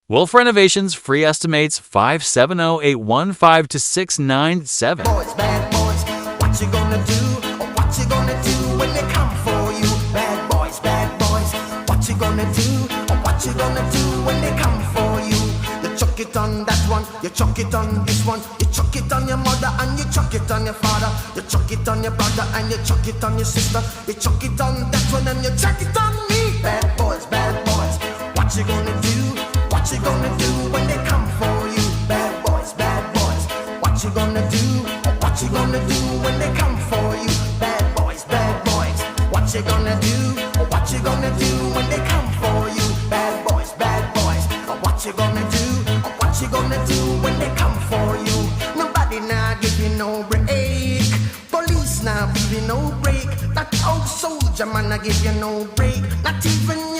Wolf Renovations free estimates 570-815-697. Boys, bad boys, what you gonna do? What you gonna do when they come for you? Bad boys, what you gonna do? What you gonna do when they come for you? You chuck it on that one, you chuck it on this one, you chuck it on your mother and you chuck it on your father, you chuck it on your brother and you chuck it on your sister, you chuck it on that one and you chuck it on me. Bad boys, what you gonna do? What you gonna do when they come for you? Bad boys, what you gonna do? What you gonna do when they come for you? Bad boys, what you gonna do? What you gonna do when they come for you? Bad boys, what you gonna do? What you gonna do when they come for you? Nobody now give you no break. Police now give you no break. That old soldier man I give you no break. Not even